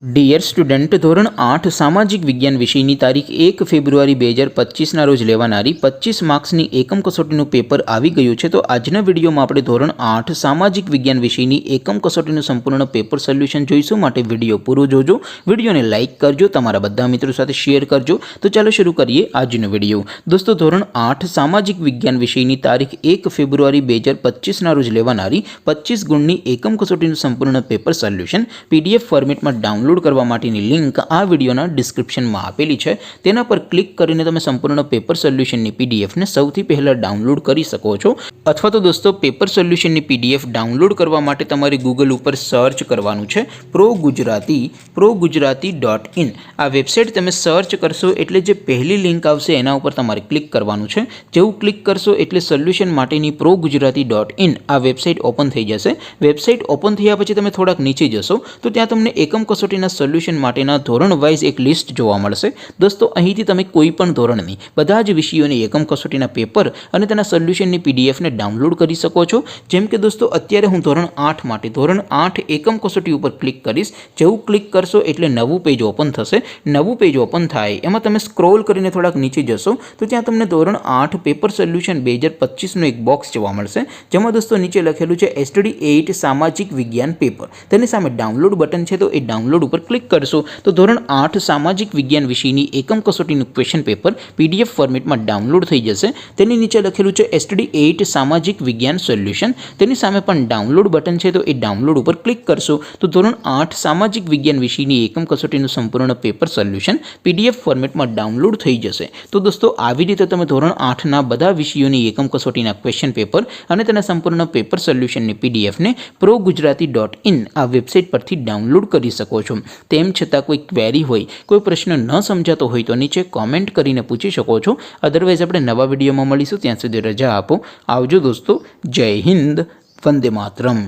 Dear student, ધોરણ 8 સામાજિક વિજ્ઞાન વિષયની તારીખ 1 ફેબ્રુઆરી 2025ના રોજ લેવાનારી 25 માર્ક્સની એકમ કસોટીનું પેપર આવી ગયું છે। તો આજના વિડીયોમાં આપણે ધોરણ 8 સામાજિક વિજ્ઞાન વિષયની એકમ કસોટીનું સંપૂર્ણ પેપર સોલ્યુશન જોઈશું। માટે વિડીયો પૂરો જોજો, વિડીયોને લાઇક કરજો, તમારા બધા મિત્રો સાથે શેર કરજો। તો ચાલો શરૂ કરીએ આજનો વિડીયો। દોસ્તો, ધોરણ 8 સામાજિક વિજ્ઞાન વિષયની તારીખ 1 ફેબ્રુઆરી 2025ના રોજ લેવાનારી 25 ગુણની એકમ કસોટીનું સંપૂર્ણ પેપર સોલ્યુશન PDF ફોર્મેટમાં ડાઉનલોડ કરવા માટેની લિંક આ વિડિયોના ડિસ્ક્રિપ્શનમાં આપેલી છે। તેના પર ક્લિક કરીને તમે સંપૂર્ણ પેપર સોલ્યુશનની PDF ને સૌથી પહેલા ડાઉનલોડ કરી શકો છો। અથવા તો દોસ્તો, પેપર સોલ્યુશનની PDF ડાઉનલોડ કરવા માટે તમારે ગૂગલ ઉપર સર્ચ કરવાનું છે progujarati.in। આ વેબસાઇટ તમે સર્ચ કરશો એટલે જે પહેલી લિંક આવશે એના ઉપર તમારે ક્લિક કરવાનું છે। જેવું ક્લિક કરશો એટલે સોલ્યુશન માટેની progujarati.in આ વેબસાઇટ ઓપન થઈ જશે। વેબસાઇટ ઓપન થયા પછી તમે થોડાક નીચે જશો તો ત્યાં તમને એકમ કસોટી સોલ્યુશન માટેના ધોરણ વાઇઝ એક લિસ્ટ જોવા મળશે। દોસ્તો, અહીંથી તમે કોઈ પણ ધોરણની બધા જ વિષયોની એકમ કસોટીના પેપર અને તેના સોલ્યુશનની PDF ને ડાઉનલોડ કરી શકો છો। જેમ કે દોસ્તો, અત્યારે હું ધોરણ 8 માટે ધોરણ 8 એકમ કસોટી ઉપર ક્લિક કરીશ। જેવું ક્લિક કરશો એટલે નવું પેજ ઓપન થશે। નવું પેજ ઓપન થાય એમાં તમે સ્ક્રોલ કરીને થોડાક નીચે જશો તો ત્યાં તમને ધોરણ 8 પેપર સોલ્યુશન 2025નું એક બોક્સ જોવા મળશે, જેમાં દોસ્તો નીચે લખેલું છે STD 8 સામાજિક વિજ્ઞાન પેપર। તેની સામે ડાઉનલોડ બટન છે, તો એ ડાઉનલોડ ઉપર ક્લિક કરશો તો ધોરણ 8 સામાજિક વિજ્ઞાન વિષયની એકમ કસોટીનું ક્વેશ્ચન પેપર PDF ફોર્મેટમાં ડાઉનલોડ થઈ જશે। તેની નીચે લખેલું છે STD 8 સામાજિક વિજ્ઞાન સોલ્યુશન। તેની સામે પણ ડાઉનલોડ બટન છે, તો એ ડાઉનલોડ ઉપર ક્લિક કરશો તો ધોરણ 8 સામાજિક વિજ્ઞાન વિષયની એકમ કસોટીનું સંપૂર્ણ પેપર સોલ્યુશન PDF ફોર્મેટમાં ડાઉનલોડ થઈ જશે। તો દોસ્તો, આવી રીતે તમે ધોરણ 8ના બધા વિષયોની એકમ કસોટીના ક્વેશ્ચન પેપર અને તેના સંપૂર્ણ પેપર સોલ્યુશનની PDF ને progujarati.in આ વેબસાઇટ પરથી ડાઉનલોડ કરી શકો છો। તેમ છતાં કોઈ ક્વેરી હોય, કોઈ પ્રશ્ન ન સમજાતો હોય તો નીચે કોમેન્ટ કરીને પૂછી શકો છો। અધરવાઇઝ આપણે નવા વિડીયોમાં મળીશું, ત્યાં સુધી રજા આપો। આવજો દોસ્તો, જય હિન્દ, વંદે માતરમ।